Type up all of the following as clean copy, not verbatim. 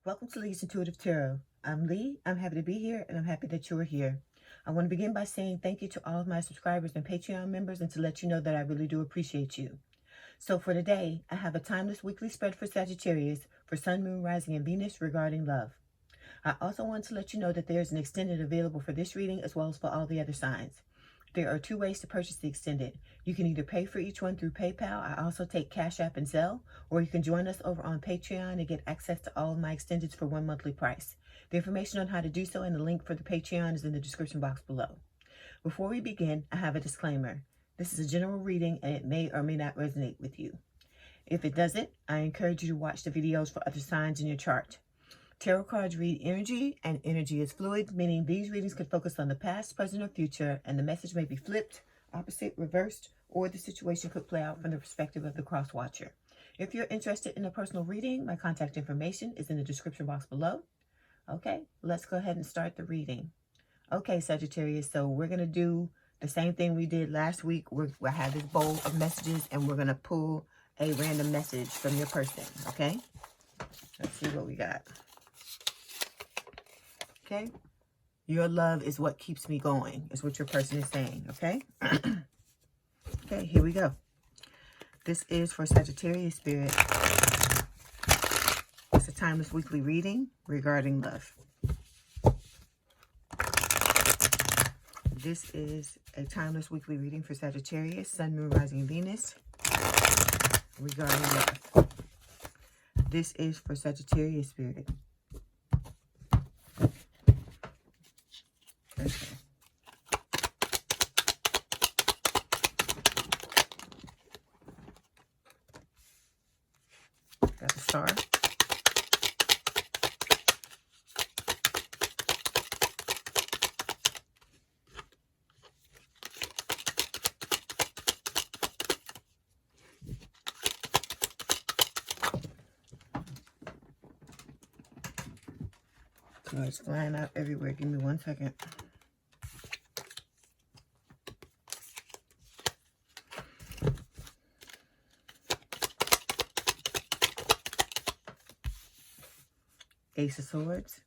Welcome to Lee's Intuitive Tarot. I'm Lee. I'm happy to be here, and I'm happy that you're here. I want to begin by saying thank you to all of my subscribers and Patreon members, and to let you know that I really do appreciate you. So for today, I have a timeless weekly spread for Sagittarius for Sun, Moon, Rising, and Venus regarding love. I also want to let you know that there's an extended available for this reading as well as for all the other signs. There are two ways to purchase the extended. You can either pay for each one through PayPal. I also take Cash App and Zelle, or you can join us over on Patreon and get access to all of my extendeds for one monthly price. The information on how to do so and the link for the Patreon is in the description box below. Before we begin, I have a disclaimer. This is a general reading and it may or may not resonate with you. If it doesn't, I encourage you to watch the videos for other signs in your chart. Tarot cards read energy, and energy is fluid, meaning these readings can focus on the past, present, or future, and the message may be flipped, opposite, reversed, or the situation could play out from the perspective of the cross-watcher. If you're interested in a personal reading, my contact information is in the description box below. Okay, let's go ahead and start the reading. Okay, Sagittarius, so we're going to do the same thing we did last week. I have this bowl of messages, and we're going to pull a random message from your person, okay? Let's see what we got. Okay, your love is what keeps me going, is what your person is saying, okay? Okay, here we go. This is for Sagittarius Spirit. It's a timeless weekly reading regarding love. This is a timeless weekly reading for Sagittarius, Sun, Moon, Rising, Venus, regarding love. This is for Sagittarius Spirit. Okay. Got the star. Cards flying out everywhere. Give me 1 second. Ace of Swords.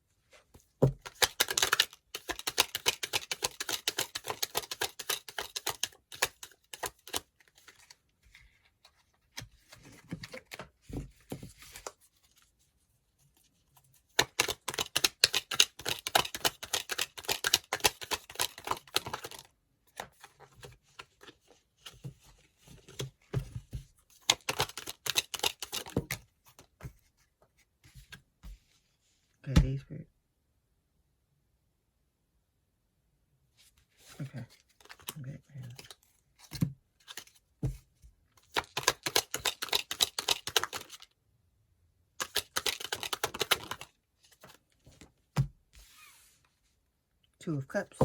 Okay, Ace Spirit. Okay. Okay. Two of Cups.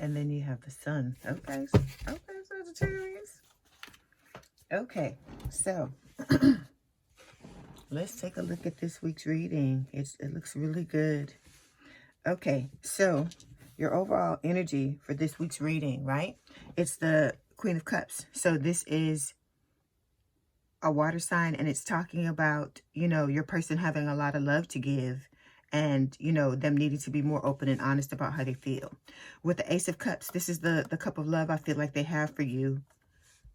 And then you have the Sun. Okay, Sagittarius. Okay, so let's take a look at this week's reading. It looks really good. Okay, so your overall energy for this week's reading, right? It's the Queen of Cups. So this is a water sign, and it's talking about, you know, your person having a lot of love to give, and, you know, them needing to be more open and honest about how they feel. With the Ace of Cups, this is the cup of love I feel like they have for you.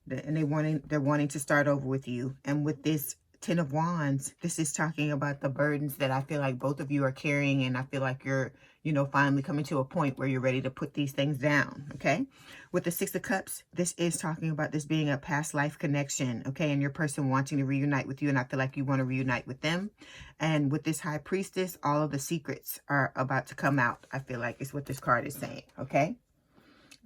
And they're wanting to start over with you. And with this Ten of Wands, this is talking about the burdens that I feel like both of you are carrying. And I feel like you're, you know, finally coming to a point where you're ready to put these things down, okay? With the Six of Cups, this is talking about this being a past life connection, okay? And your person wanting to reunite with you, and I feel like you want to reunite with them. And with this High Priestess, all of the secrets are about to come out, I feel like is what this card is saying, okay?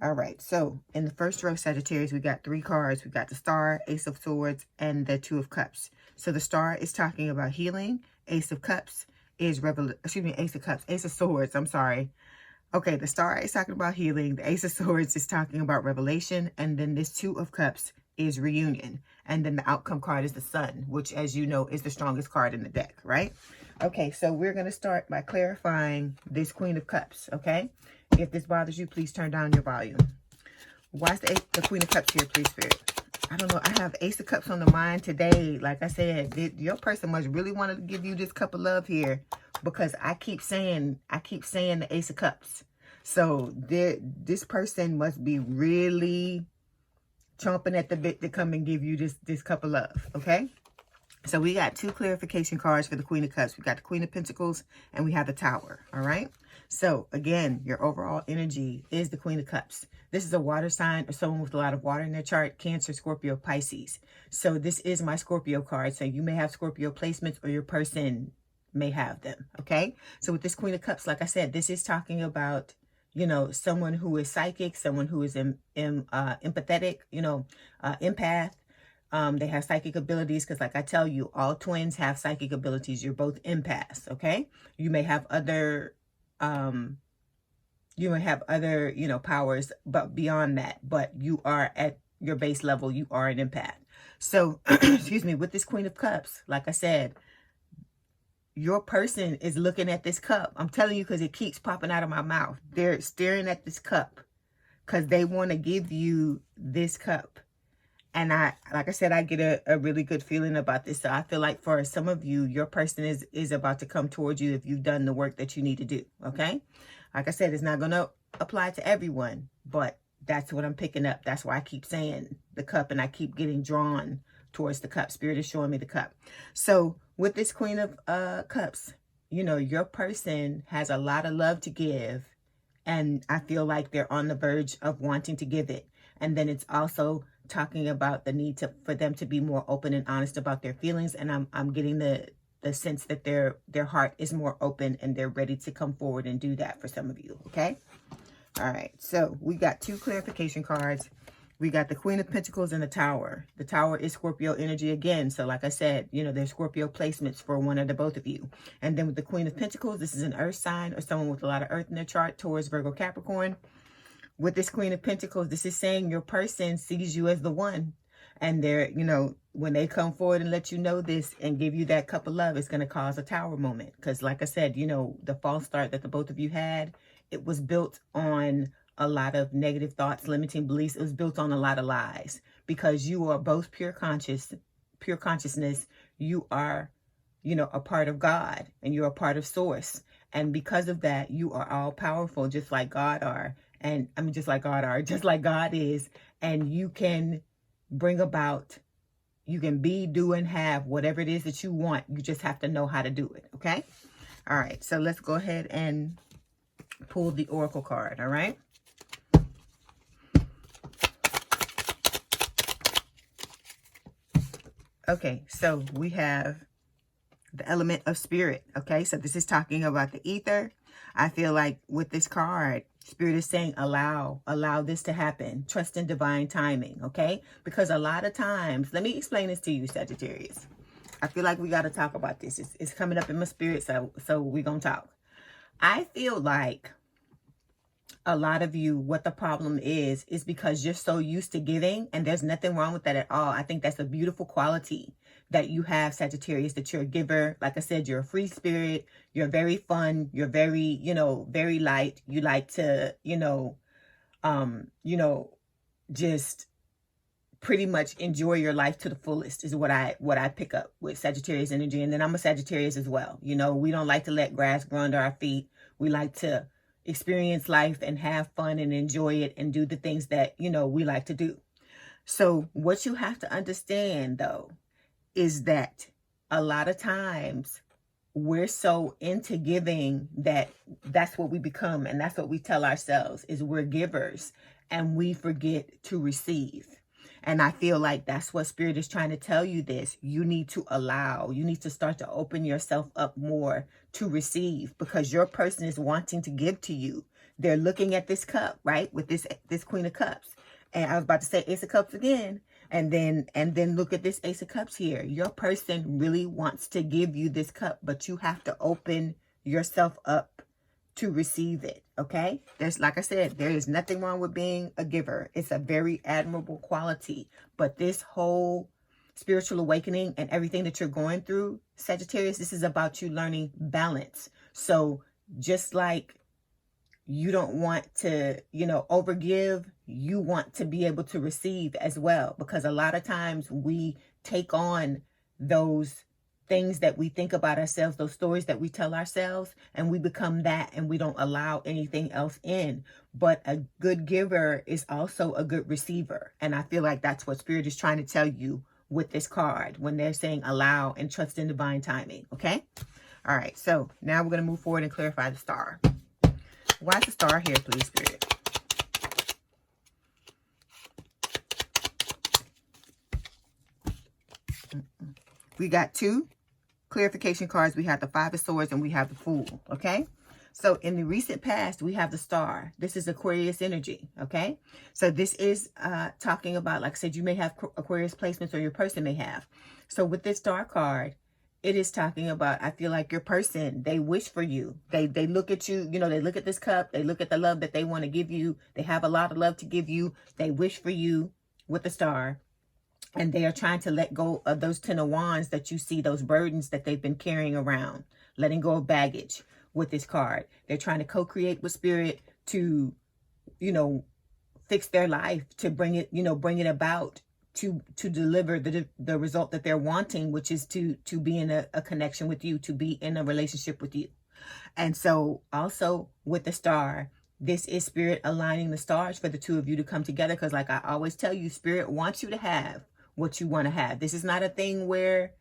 All right, so in the first row, Sagittarius, we got 3 cards. We got the Star, Ace of Swords, and the Two of Cups. So the Star is talking about healing. Ace of Cups is Ace of Swords, I'm sorry. Okay, the Star is talking about healing. The Ace of Swords is talking about revelation. And then this Two of Cups is reunion. And then the outcome card is the Sun, which, as you know, is the strongest card in the deck, right? Okay, so we're going to start by clarifying this Queen of Cups, okay? If this bothers you, please turn down your volume. Why is the Queen of Cups here, please, Spirit? I don't know. I have Ace of Cups on the mind today. Like I said, your person must really want to give you this cup of love here, because I keep saying the Ace of Cups. So this person must be really chomping at the bit to come and give you this cup of love, okay? So we got 2 clarification cards for the Queen of Cups. We got the Queen of Pentacles and we have the Tower, all right? So again, your overall energy is the Queen of Cups. This is a water sign or someone with a lot of water in their chart: Cancer, Scorpio, Pisces. So this is my Scorpio card. So you may have Scorpio placements, or your person may have them, okay? So with this Queen of Cups, like I said, this is talking about, you know, someone who is psychic, someone who is empathetic, you know, empath. They have psychic abilities, because like I tell you, all twins have psychic abilities. You're both empaths, okay? You may have other you know, powers, but beyond that, but you are at your base level, you are an empath. So, excuse me, with this Queen of Cups, like I said, your person is looking at this cup. I'm telling you, because it keeps popping out of my mouth. They're staring at this cup because they want to give you this cup. And like I said, I get a really good feeling about this. So I feel like for some of you, your person is about to come towards you if you've done the work that you need to do, okay? Like I said, it's not going to apply to everyone, but that's what I'm picking up. That's why I keep saying the cup, and I keep getting drawn towards the cup. Spirit is showing me the cup. So with this Queen of Cups, you know, your person has a lot of love to give, and I feel like they're on the verge of wanting to give it. And then it's also talking about the need for them to be more open and honest about their feelings. And I'm getting the sense that their heart is more open and they're ready to come forward and do that for some of you, okay? All right, so we got 2 clarification cards. We got the Queen of Pentacles and the Tower. The Tower is Scorpio energy again. So like I said, you know, there's Scorpio placements for one of the both of you. And then with the Queen of Pentacles, this is an earth sign or someone with a lot of earth in their chart: Taurus, Virgo, Capricorn. With this Queen of Pentacles, this is saying your person sees you as the one. And they're, you know, when they come forward and let you know this and give you that cup of love, it's going to cause a tower moment. Because like I said, you know, the false start that the both of you had, it was built on a lot of negative thoughts, limiting beliefs. It was built on a lot of lies, because you are both pure consciousness. You are, you know, a part of God, and you're a part of Source. And because of that, you are all powerful, just like God are. And I mean, just like God is. And you can bring about, you can be, do, and have whatever it is that you want. You just have to know how to do it, okay? All right, so let's go ahead and pull the Oracle card, all right? Okay, so we have the element of spirit, okay? So this is talking about the ether. I feel like with this card, Spirit is saying, allow this to happen. Trust in divine timing, okay? Because a lot of times, let me explain this to you, Sagittarius. I feel like we got to talk about this. It's coming up in my spirit, so we're going to talk. I feel like a lot of you, what the problem is because you're so used to giving, and there's nothing wrong with that at all. I think that's a beautiful quality that you have, Sagittarius, that you're a giver. Like I said, you're a free spirit. You're very fun. You're very, you know, very light. You like to, just pretty much enjoy your life to the fullest is what I pick up with Sagittarius energy. And then I'm a Sagittarius as well. You know, we don't like to let grass grow under our feet. We like to experience life and have fun and enjoy it and do the things that, you know, we like to do. So what you have to understand, though, is that a lot of times we're so into giving that's what we become, and that's what we tell ourselves is we're givers, and we forget to receive. And I feel like that's what Spirit is trying to tell you this. You need to allow, you need to start to open yourself up more to receive, because your person is wanting to give to you. They're looking at this cup, right? With this Queen of Cups. And I was about to say Ace of Cups again. And then look at this Ace of Cups here. Your person really wants to give you this cup, but you have to open yourself up to receive it, Okay? There's, like I said, there is nothing wrong with being a giver. It's a very admirable quality. But this whole spiritual awakening and everything that you're going through, Sagittarius, this is about you learning balance. So just like you don't want to, overgive, you want to be able to receive as well. Because a lot of times we take on those things that we think about ourselves, those stories that we tell ourselves, and we become that, and we don't allow anything else in. But a good giver is also a good receiver. And I feel like that's what Spirit is trying to tell you with this card when they're saying allow and trust in divine timing. Okay? All right. So now we're going to move forward and clarify the star. Why is the star here, please, Spirit? We got two clarification cards. We have the Five of Swords and we have the Fool, okay? So in the recent past, we have the Star. This is Aquarius energy, okay? So this is talking about, like I said, you may have Aquarius placements or your person may have. So with this Star card, it is talking about, I feel like your person, they wish for you. They look at you, they look at this cup. They look at the love that they want to give you. They have a lot of love to give you. They wish for you with the Star. And they are trying to let go of those 10 of Wands that you see, those burdens that they've been carrying around, letting go of baggage with this card. They're trying to co-create with Spirit to, fix their life, to bring it about, to deliver the result that they're wanting, which is to be in a connection with you, to be in a relationship with you. And so also with the Star, this is Spirit aligning the stars for the two of you to come together. Because like I always tell you, Spirit wants you to have what you want to have. This is not a thing where,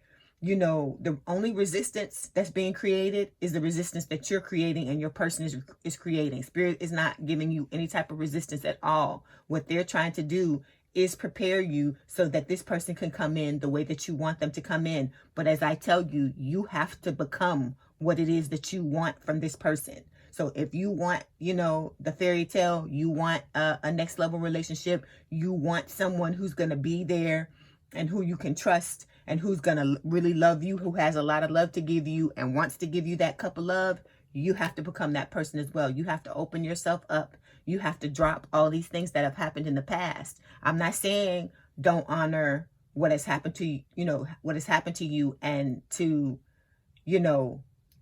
the only resistance that's being created is the resistance that you're creating and your person is creating. Spirit is not giving you any type of resistance at all. What they're trying to do is prepare you so that this person can come in the way that you want them to come in. But as I tell you, you have to become what it is that you want from this person. So if you want, the fairy tale, you want a next level relationship, you want someone who's going to be there and who you can trust and who's going to really love you, who has a lot of love to give you and wants to give you that cup of love, you have to become that person as well. You have to open yourself up. You have to drop all these things that have happened in the past. I'm not saying don't honor what has happened to you, what has happened to you, and to,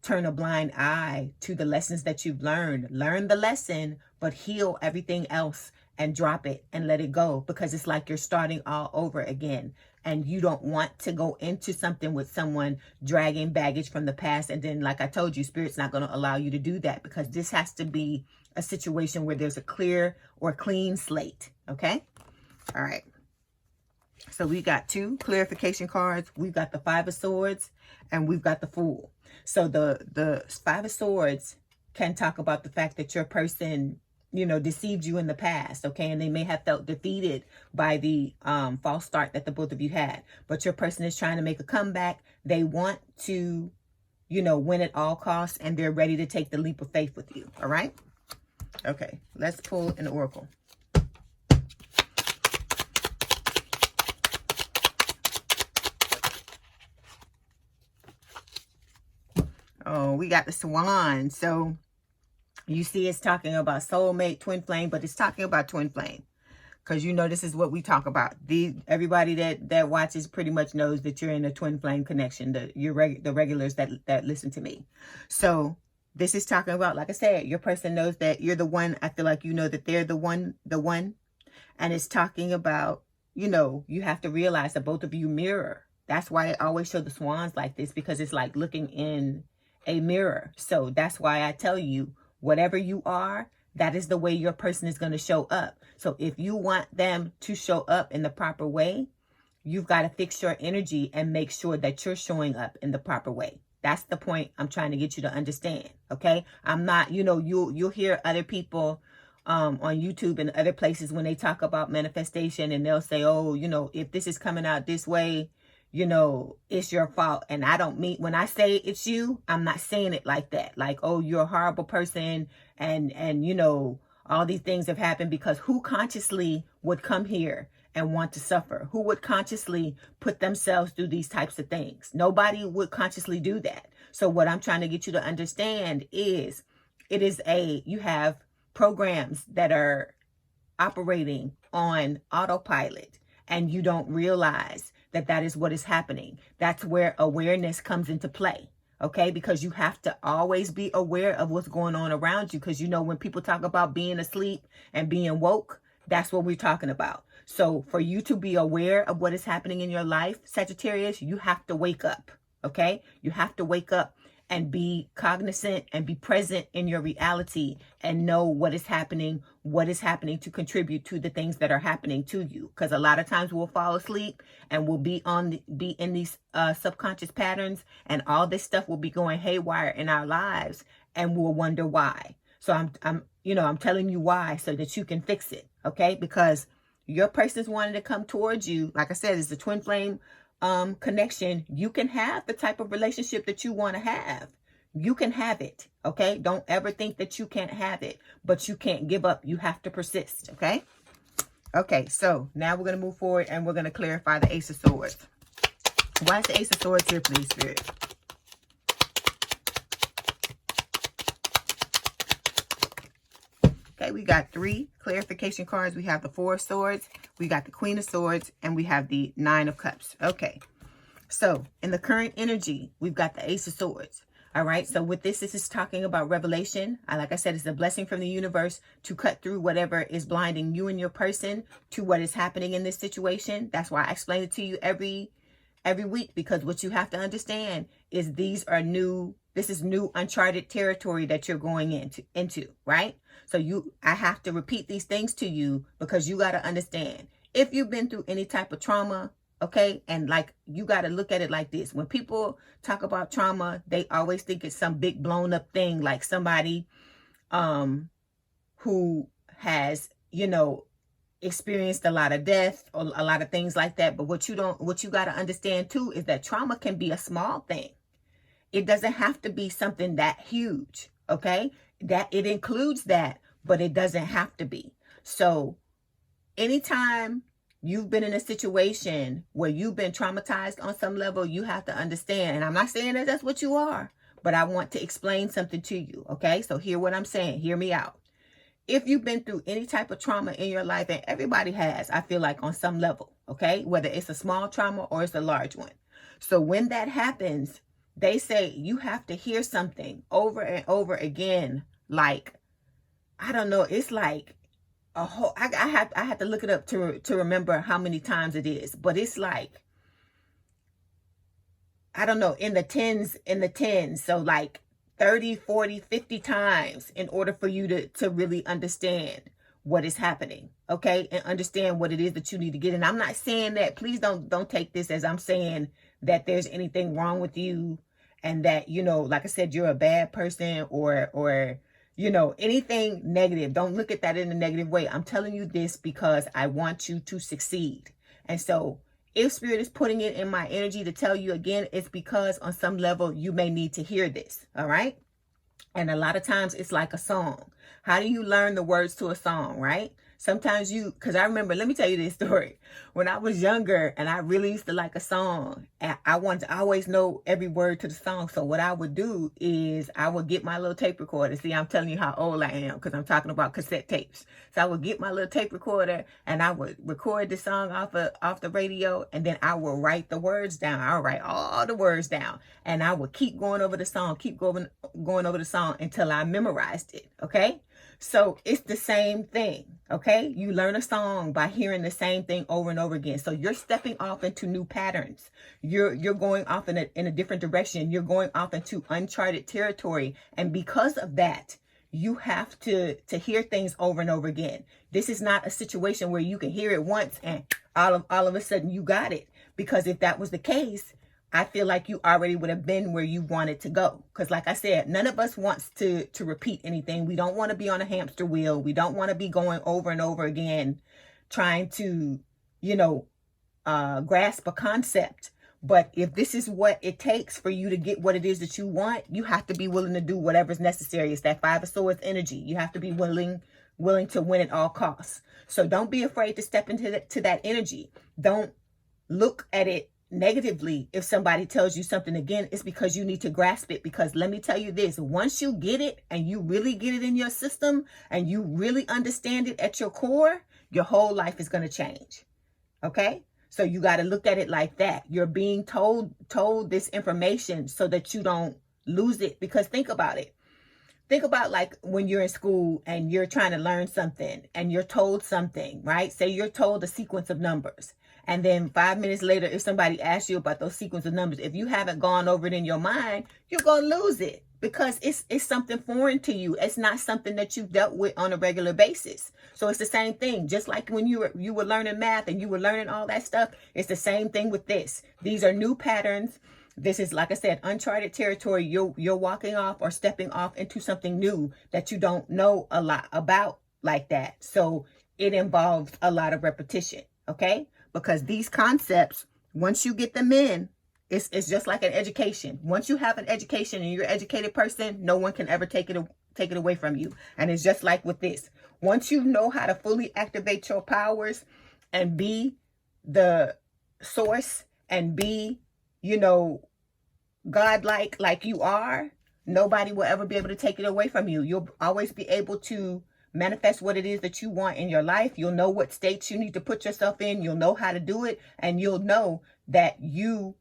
turn a blind eye to the lessons that you've learned. Learn the lesson, but heal everything else and drop it and let it go, because it's like you're starting all over again. And you don't want to go into something with someone dragging baggage from the past. And then, like I told you, Spirit's not going to allow you to do that, because this has to be a situation where there's a clear or clean slate. Okay. All right. So we got two clarification cards. We've got the Five of Swords and we've got the Fool. So the Five of Swords can talk about the fact that your person, deceived you in the past, okay? And they may have felt defeated by the false start that the both of you had. But your person is trying to make a comeback. They want to, win at all costs, and they're ready to take the leap of faith with you, all right? Okay, let's pull an oracle. Oh, we got the Swan. So you see it's talking about soulmate, twin flame, but it's talking about twin flame. Because this is what we talk about. Everybody that watches pretty much knows that you're in a twin flame connection. The regulars that listen to me. So this is talking about, like I said, your person knows that you're the one. I feel like that they're the one. And it's talking about, you have to realize that both of you mirror. That's why I always show the swans like this, because it's like looking in a mirror. So that's why I tell you, whatever you are, that is the way your person is going to show up. So if you want them to show up in the proper way, you've got to fix your energy and make sure that you're showing up in the proper way. That's the point I'm trying to get you to understand. Okay. I'm not, you'll hear other people on YouTube and other places when they talk about manifestation, and they'll say, oh, if this is coming out this way, it's your fault. And I don't mean, when I say it's you, I'm not saying it like that. Like, oh, you're a horrible person and all these things have happened, because who consciously would come here and want to suffer? Who would consciously put themselves through these types of things? Nobody would consciously do that. So what I'm trying to get you to understand is, you have programs that are operating on autopilot, and you don't realize that that is what is happening. That's where awareness comes into play. Okay, because you have to always be aware of what's going on around you. Because, you know, when people talk about being asleep and being woke, that's what we're talking about. So for you to be aware of what is happening in your life, Sagittarius, you have to wake up. Okay, you have to wake up and be cognizant and be present in your reality and know what is happening to contribute to the things that are happening to you. Because a lot of times we'll fall asleep and we'll be in these subconscious patterns, and all this stuff will be going haywire in our lives, and we'll wonder why. So I'm telling you why, so that you can fix it. Okay, because your person's wanting to come towards you. Like I said, it's the twin flame connection. You can have the type of relationship that you want to have. You can have it. Okay, don't ever think that you can't have it, but you can't give up. You have to persist. Okay, so now we're going to move forward, and we're going to clarify the Ace of Swords. Why is the Ace of Swords here, please, Spirit? Okay, we got 3 clarification cards. We have the 4 of Swords, we got the Queen of Swords, and we have the 9 of Cups. Okay, so in the current energy, we've got the Ace of Swords. All right, so with this is talking about revelation. Like I said, it's a blessing from the universe to cut through whatever is blinding you and your person to what is happening in this situation. That's why I explain it to you every week, because what you have to understand is this is new uncharted territory that you're going into, right? So I have to repeat these things to you, because you got to understand, if you've been through any type of trauma, okay, and like, you got to look at it like this. When people talk about trauma, they always think it's some big blown up thing, like somebody who has, experienced a lot of death or a lot of things like that. But what you got to understand too is that trauma can be a small thing. It doesn't have to be something that huge. Okay, that it includes that, but it doesn't have to be. So anytime you've been in a situation where you've been traumatized on some level, you have to understand, and I'm not saying that that's what you are, but I want to explain something to you. Okay, so hear what I'm saying, hear me out. If you've been through any type of trauma in your life, and everybody has, I feel like, on some level, okay, whether it's a small trauma or it's a large one. So when that happens, they say you have to hear something over and over again. Like, I don't know, it's like a whole, I have to look it up to remember how many times it is, but it's like, I don't know, in the tens. So like 30, 40, 50 times in order for you to really understand what is happening. Okay, and understand what it is that you need to get. And I'm not saying that, please don't take this as I'm saying that there's anything wrong with you, and that, like I said, you're a bad person or anything negative. Don't look at that in a negative way. I'm telling you this because I want you to succeed. And so if Spirit is putting it in my energy to tell you again, it's because on some level you may need to hear this. All right. And a lot of times it's like a song. How do you learn the words to a song, right? Sometimes because I remember, let me tell you this story. When I was younger and I really used to like a song, and I wanted to always know every word to the song. So what I would do is I would get my little tape recorder. See, I'm telling you how old I am because I'm talking about cassette tapes. So I would get my little tape recorder and I would record the song off the radio, and then I would write the words down. I would write all the words down, and I would keep going over the song, going over the song until I memorized it. Okay. So it's the same thing, okay? You learn a song by hearing the same thing over and over again. So you're stepping off into new patterns. You're going off in a different direction. You're going off into uncharted territory. And because of that, you have to hear things over and over again. This is not a situation where you can hear it once and all of a sudden you got it. Because if that was the case, I feel like you already would have been where you wanted to go. Because like I said, none of us wants to repeat anything. We don't want to be on a hamster wheel. We don't want to be going over and over again, trying to, grasp a concept. But if this is what it takes for you to get what it is that you want, you have to be willing to do whatever's necessary. It's that 5 of Swords energy. You have to be willing to win at all costs. So don't be afraid to step into that energy. Don't look at it negatively if somebody tells you something again. It's because you need to grasp it. Because let me tell you this, once you get it and you really get it in your system and you really understand it at your core, your whole life is going to change. Okay? So you got to look at it like that. You're being told this information so that you don't lose it. Because think about it. Think about like when you're in school and you're trying to learn something and you're told something, right? Say you're told a sequence of numbers. And then 5 minutes later, if somebody asks you about those sequence of numbers, if you haven't gone over it in your mind, you're going to lose it because it's something foreign to you. It's not something that you've dealt with on a regular basis. So it's the same thing. Just like when you were learning math and you were learning all that stuff, it's the same thing with this. These are new patterns. This is, like I said, uncharted territory. You're walking off or stepping off into something new that you don't know a lot about like that. So it involves a lot of repetition, okay? Because these concepts, once you get them in, it's just like an education. Once you have an education and you're an educated person, no one can ever take it away from you. And it's just like with this. Once you know how to fully activate your powers and be the source and be, you know, godlike like you are, nobody will ever be able to take it away from you. You'll always be able to manifest what it is that you want in your life. You'll know what states you need to put yourself in. You'll know how to do it. And you'll know that you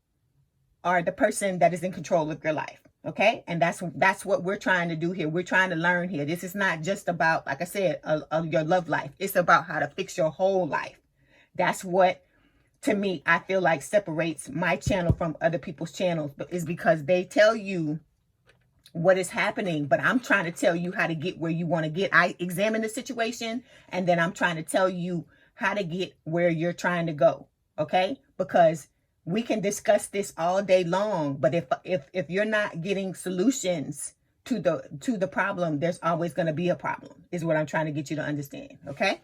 are the person that is in control of your life. Okay. And that's what we're trying to do here. We're trying to learn here. This is not just about, like I said, your love life. It's about how to fix your whole life. That's what, to me, I feel like separates my channel from other people's channels, but is because they tell you what is happening, but I'm trying to tell you how to get where you want to get. I examine the situation and then I'm trying to tell you how to get where you're trying to go. Okay? Because we can discuss this all day long, but if you're not getting solutions to the problem, there's always going to be a problem, is what I'm trying to get you to understand. Okay?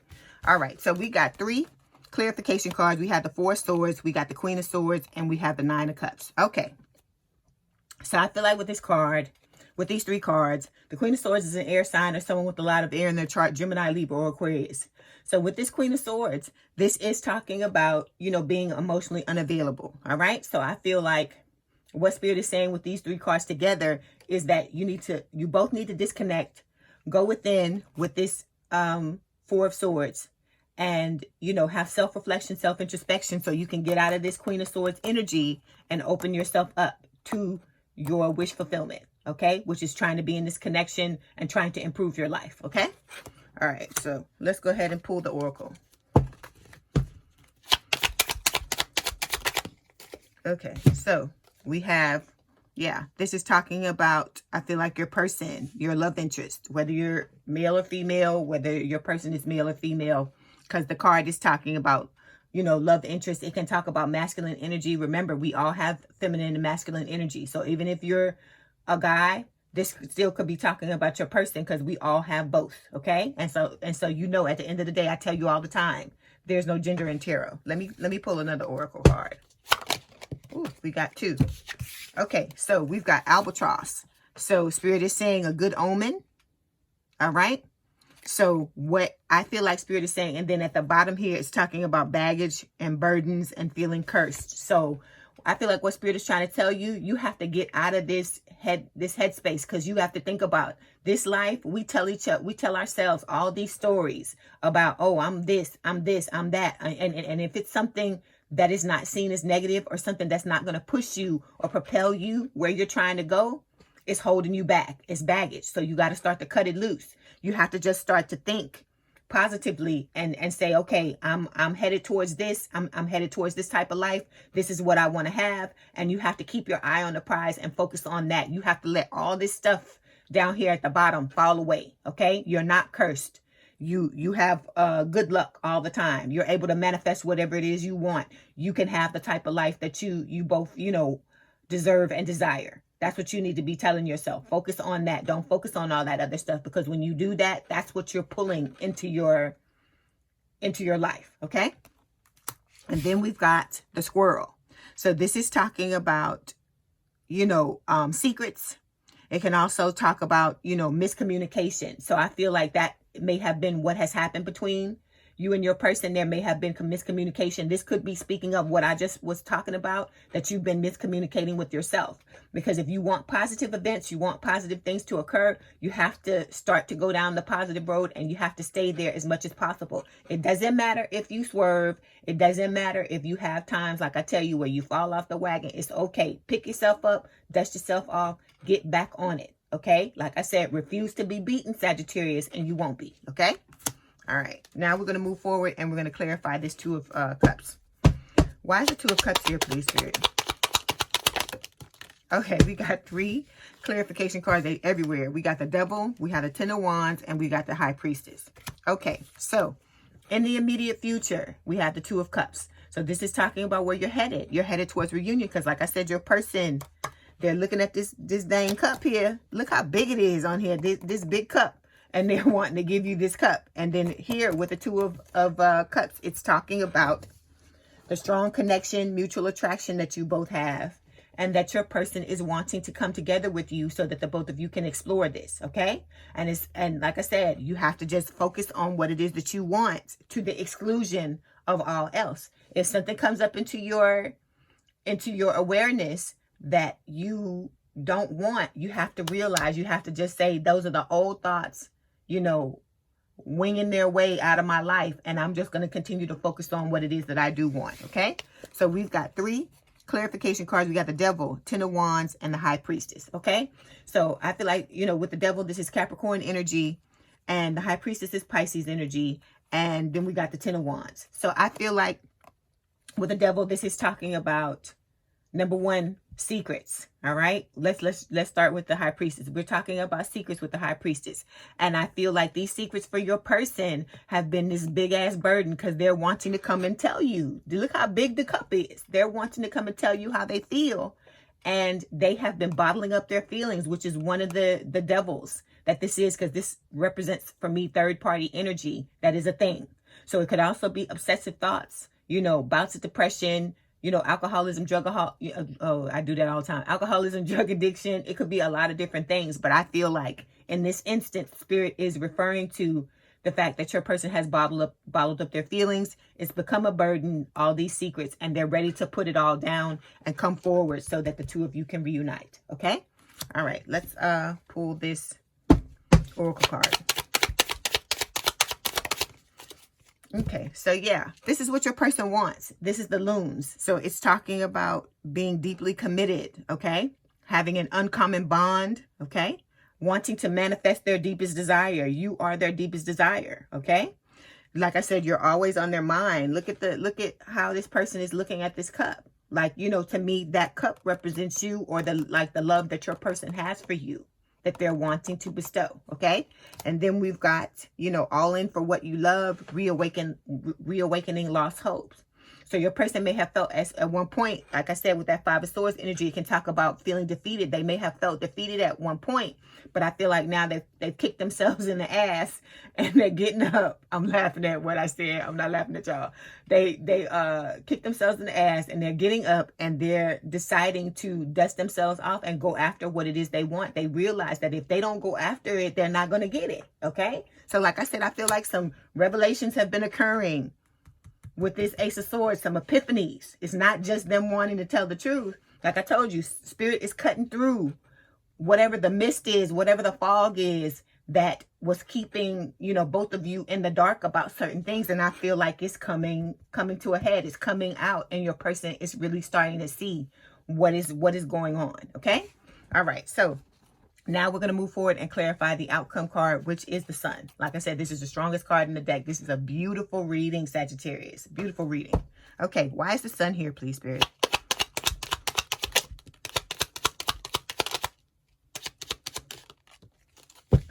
All right. So we got 3 clarification cards. We have the 4 of Swords, we got the Queen of Swords, and we have the 9 of Cups. Okay. So I feel like with this card, with these 3 cards, the Queen of Swords is an air sign or someone with a lot of air in their chart, Gemini, Libra, or Aquarius. So with this Queen of Swords, this is talking about, you know, being emotionally unavailable. All right. So I feel like what Spirit is saying with these 3 cards together is that you both need to disconnect, go within with this 4 of Swords, and, you know, have self-reflection, self-introspection so you can get out of this Queen of Swords energy and open yourself up to your wish fulfillment. Okay, which is trying to be in this connection and trying to improve your life. Okay. All right. So let's go ahead and pull the oracle. Okay. So we have, yeah, this is talking about, I feel like your person, your love interest, whether you're male or female, whether your person is male or female, because the card is talking about, you know, love interest. It can talk about masculine energy. Remember, we all have feminine and masculine energy. So even if you're a guy, this still could be talking about your person, because we all have both. Okay. And so, you know, at the end of the day, I tell you all the time, there's no gender in tarot. Let me pull another oracle card. Ooh, we got 2. Okay. So we've got albatross. So Spirit is saying a good omen. All right. So what I feel like Spirit is saying, and then at the bottom here, it's talking about baggage and burdens and feeling cursed. So I feel like what Spirit is trying to tell you, you have to get out of this headspace, because you have to think about this life. We tell ourselves all these stories about, oh, I'm this, I'm that. And if it's something that is not seen as negative or something that's not going to push you or propel you where you're trying to go, it's holding you back. It's baggage. So you got to start to cut it loose. You have to just start to think positively and say, okay, I'm headed towards this. I'm headed towards this type of life. This is what I want to have. And you have to keep your eye on the prize and focus on that. You have to let all this stuff down here at the bottom fall away. Okay. You're not cursed. You have good luck all the time. You're able to manifest whatever it is you want. You can have the type of life that you both, you know, deserve and desire. That's what you need to be telling yourself. Focus on that. Don't focus on all that other stuff, because when you do that, that's what you're pulling into your life. Okay. And then we've got the squirrel. So this is talking about, you know, secrets. It can also talk about, you know, miscommunication. So I feel like that may have been what has happened between you and your person, there may have been miscommunication. This could be speaking of what I just was talking about, that you've been miscommunicating with yourself. Because if you want positive events, you want positive things to occur, you have to start to go down the positive road, and you have to stay there as much as possible. It doesn't matter if you swerve. It doesn't matter if you have times, like I tell you, where you fall off the wagon. It's okay. Pick yourself up, dust yourself off, get back on it. Okay? Like I said, refuse to be beaten, Sagittarius, and you won't be. Okay? All right. Now we're going to move forward, and we're going to clarify this Two of Cups. Why is the Two of Cups here, please, Spirit? Okay, we got 3 clarification cards everywhere. We got the Devil, we have the Ten of Wands, and we got the High Priestess. Okay, so in the immediate future, we have the Two of Cups. So this is talking about where you're headed. You're headed towards reunion because, like I said, your person, they're looking at this dang cup here. Look how big it is on here, this big cup. And they're wanting to give you this cup. And then here with the Two of Cups, it's talking about the strong connection, mutual attraction that you both have. And that your person is wanting to come together with you so that the both of you can explore this, okay? And like I said, you have to just focus on what it is that you want to the exclusion of all else. If something comes up into your awareness that you don't want, you have to realize, you have to just say, those are the old thoughts, you know, winging their way out of my life, and I'm just going to continue to focus on what it is that I do want, okay? So we've got 3 clarification cards. We got the Devil, Ten of Wands, and the High Priestess. Okay, so I feel like, you know, with the Devil, this is Capricorn energy, and the High Priestess is Pisces energy, and then we got the Ten of Wands. So I feel like with the Devil, this is talking about, number 1, secrets. All right, let's start with the High Priestess. We're talking about secrets with the High Priestess, and I feel like these secrets for your person have been this big ass burden because they're wanting to come and tell you. Look how big the cup is. They're wanting to come and tell you how they feel, and they have been bottling up their feelings, which is one of the devils that this is, because this represents for me third party energy. That is a thing. So it could also be obsessive thoughts, you know, bouts of depression, you know, alcoholism, I do that all the time. Alcoholism, drug addiction. It could be a lot of different things. But I feel like in this instance, Spirit is referring to the fact that your person has bottled up their feelings. It's become a burden, all these secrets, and they're ready to put it all down and come forward so that the two of you can reunite. Okay? All right. Let's pull this oracle card. Okay, so yeah, this is what your person wants. This is the loons. So it's talking about being deeply committed, okay? Having an uncommon bond, okay? Wanting to manifest their deepest desire. You are their deepest desire, okay? Like I said, you're always on their mind. Look at how this person is looking at this cup. Like, you know, to me, that cup represents you, or the love that your person has for you, that they're wanting to bestow, okay? And then we've got, you know, all in for what you love, reawakening lost hopes. So your person may have felt at one point, like I said, with that Five of Swords energy, it can talk about feeling defeated. They may have felt defeated at one point, but I feel like now they've kicked themselves in the ass and they're getting up. I'm laughing at what I said. I'm not laughing at y'all. They kicked themselves in the ass and they're getting up and they're deciding to dust themselves off and go after what it is they want. They realize that if they don't go after it, they're not going to get it. Okay. So like I said, I feel like some revelations have been occurring with this Ace of Swords, some epiphanies. It's not just them wanting to tell the truth. Like I told you, Spirit is cutting through whatever the mist is, whatever the fog is that was keeping, you know, both of you in the dark about certain things. And I feel like it's coming to a head. It's coming out, and your person is really starting to see what is going on. Okay. All right. So now we're going to move forward and clarify the outcome card, which is the Sun. Like I said, this is the strongest card in the deck. This is a beautiful reading, Sagittarius. Beautiful reading. Okay, why is the Sun here, please, Spirit?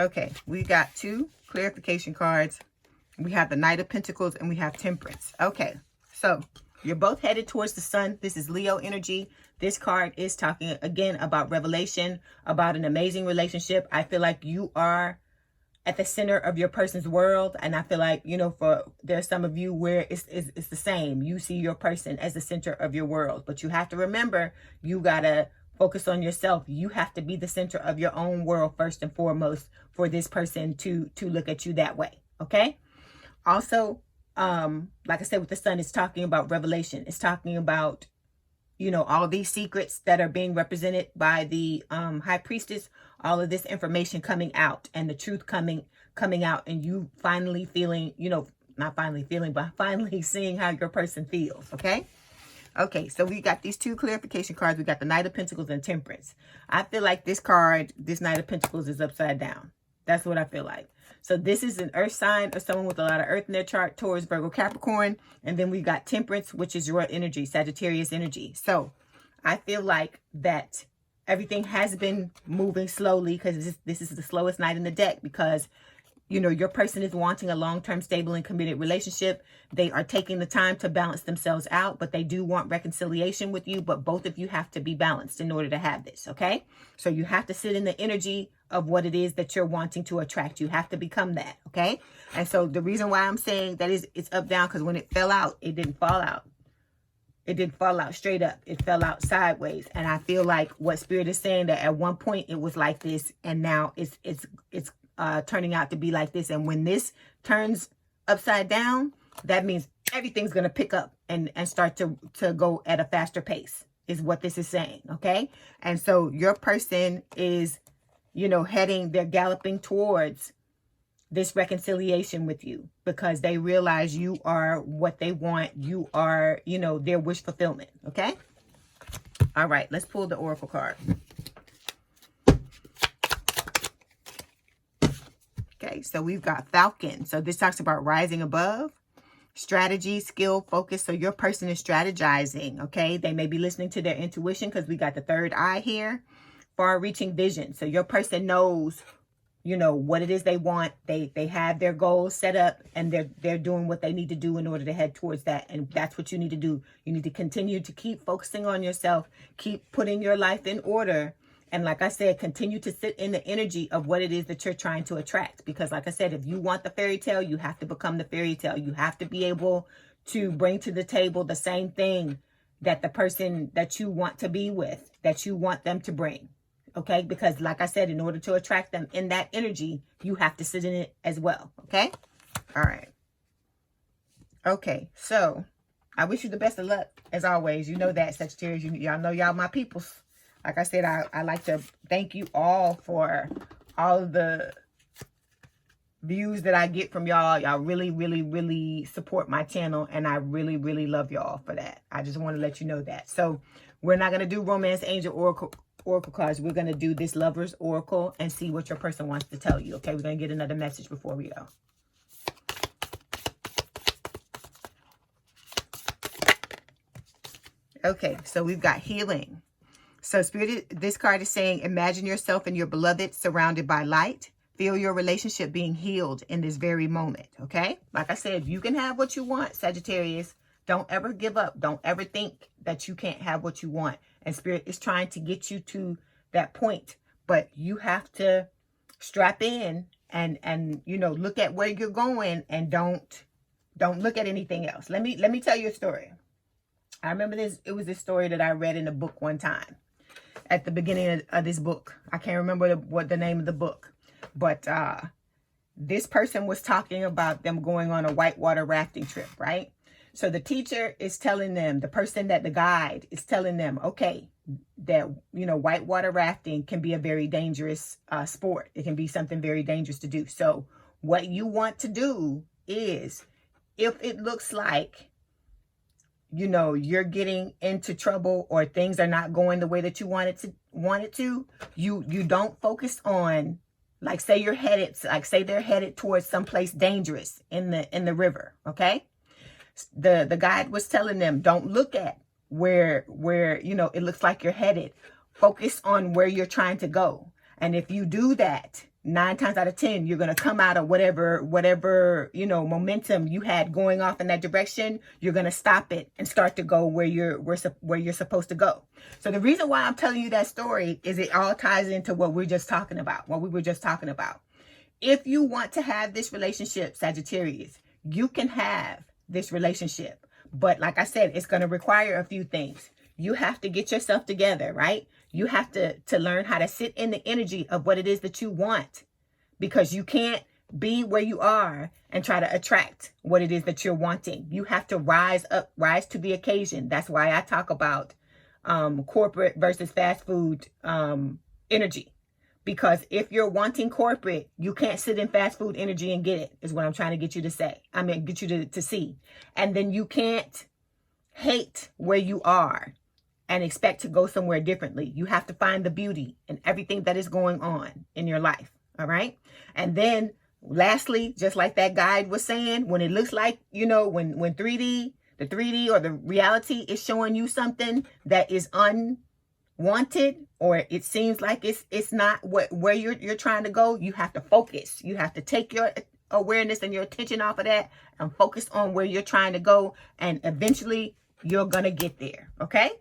Okay, we got 2 clarification cards. We have the Knight of Pentacles and we have Temperance. Okay, so you're both headed towards the Sun. This is Leo energy. This card is talking again about revelation, about an amazing relationship. I feel like you are at the center of your person's world. And I feel like, you know, there's some of you where it's the same. You see your person as the center of your world, but you have to remember, you got to focus on yourself. You have to be the center of your own world first and foremost for this person to look at you that way. Okay. Also, like I said, with the sun, it's talking about revelation. It's talking about, you know, all of these secrets that are being represented by the high priestess, all of this information coming out, and the truth coming out, and you finally feeling, you know, not finally feeling, but finally seeing how your person feels. Okay, so we got these two clarification cards. We got the Knight of Pentacles and Temperance. I feel like this card, this Knight of Pentacles, is upside down. That's what I feel like. So this is an earth sign or someone with a lot of earth in their chart, Taurus, Virgo, Capricorn. And then we got Temperance, which is your energy, Sagittarius energy. So I feel like that everything has been moving slowly, because this is the slowest night in the deck, because, you know, your person is wanting a long-term, stable, and committed relationship. They are taking the time to balance themselves out, but they do want reconciliation with you. But both of you have to be balanced in order to have this, okay? So you have to sit in the energy of what it is that you're wanting to attract. You have to become that, okay? And so the reason why I'm saying that is it's up, down, because when it fell out, it didn't fall out. It didn't fall out straight up. It fell out sideways. And I feel like what Spirit is saying, that at one point it was like this, and now it's turning out to be like this. And when this turns upside down, that means everything's going to pick up and start to go at a faster pace, is what this is saying, okay? And so your person is, you know, they're galloping towards this reconciliation with you, because they realize you are what they want. You are, you know, their wish fulfillment, okay? All right, let's pull the Oracle card. Okay, so we've got Falcon. So this talks about rising above, strategy, skill, focus. So your person is strategizing, okay? They may be listening to their intuition, because we got the third eye here. Far-reaching vision. So your person knows, you know, what it is they want. They have their goals set up, and they're doing what they need to do in order to head towards that. And that's what you need to do. You need to continue to keep focusing on yourself, keep putting your life in order. And like I said, continue to sit in the energy of what it is that you're trying to attract. Because like I said, if you want the fairy tale, you have to become the fairy tale. You have to be able to bring to the table the same thing that the person that you want to be with, that you want them to bring. Okay, because like I said, in order to attract them in that energy, you have to sit in it as well. Okay, all right. Okay, so I wish you the best of luck, as always. You know that, Sagittarius. Y'all know y'all my peoples. Like I said, I like to thank you all for all of the views that I get from y'all. Y'all really, really, really support my channel, and I really, really love y'all for that. I just want to let you know that. So we're not going to do Romance Angel Oracle cards. We're going to do this Lover's Oracle and see what your person wants to tell you. Okay, we're going to get another message before we go. Okay, so we've got healing. So Spirit, this card is saying, imagine yourself and your beloved surrounded by light. Feel your relationship being healed in this very moment. Okay, like I said, you can have what you want, Sagittarius. Don't ever give up. Don't ever think that you can't have what you want. And Spirit is trying to get you to that point, but you have to strap in and you know, look at where you're going, and don't look at anything else. Let me tell you a story. I remember this. It was this story that I read in a book one time at the beginning of this book. I can't remember what the name of the book, but this person was talking about them going on a whitewater rafting trip, right? So the teacher is telling them, the guide is telling them, okay, that, you know, whitewater rafting can be a very dangerous sport. It can be something very dangerous to do. So what you want to do is, if it looks like, you know, you're getting into trouble or things are not going the way that you want it to, you don't focus on, like, say you're headed, like say they're headed towards someplace dangerous in the river, okay? The guide was telling them, don't look at where you know it looks like you're headed. Focus on where you're trying to go. And if you do that, 9 times out of 10, you're going to come out of whatever, you know, momentum you had going off in that direction. You're going to stop it and start to go where you're supposed to go. So the reason why I'm telling you that story is it all ties into what we were just talking about. If you want to have this relationship, Sagittarius, you can have this relationship. But like I said, it's going to require a few things. You have to get yourself together, right? You have to learn how to sit in the energy of what it is that you want, because you can't be where you are and try to attract what it is that you're wanting. You have to rise up, rise to the occasion. That's why I talk about corporate versus fast food energy. Because if you're wanting corporate, you can't sit in fast food energy and get it, is what I'm trying to get you to say. I mean, get you to see. And then you can't hate where you are and expect to go somewhere differently. You have to find the beauty in everything that is going on in your life. All right. And then lastly, just like that guide was saying, when it looks like, you know, when 3D, the 3D or the reality is showing you something that is unwanted, or it seems like it's not where you're trying to go, you have to focus. You have to take your awareness and your attention off of that and focus on where you're trying to go. And eventually you're going to get there. Okay.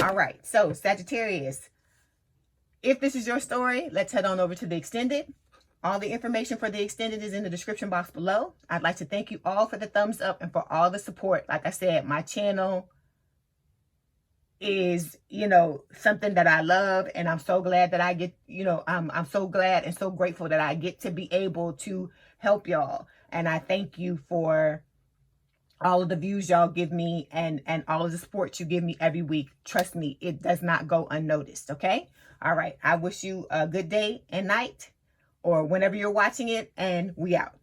All right. So Sagittarius, if this is your story, let's head on over to the extended. All the information for the extended is in the description box below. I'd like to thank you all for the thumbs up and for all the support. Like I said, my channel is, you know, something that I love, and I'm so glad that I get, you know, I'm so glad and so grateful that I get to be able to help y'all. And I thank you for all of the views y'all give me and all of the support you give me every week. Trust me, it does not go unnoticed. Okay. All right. I wish you a good day and night, or whenever you're watching it, and we out.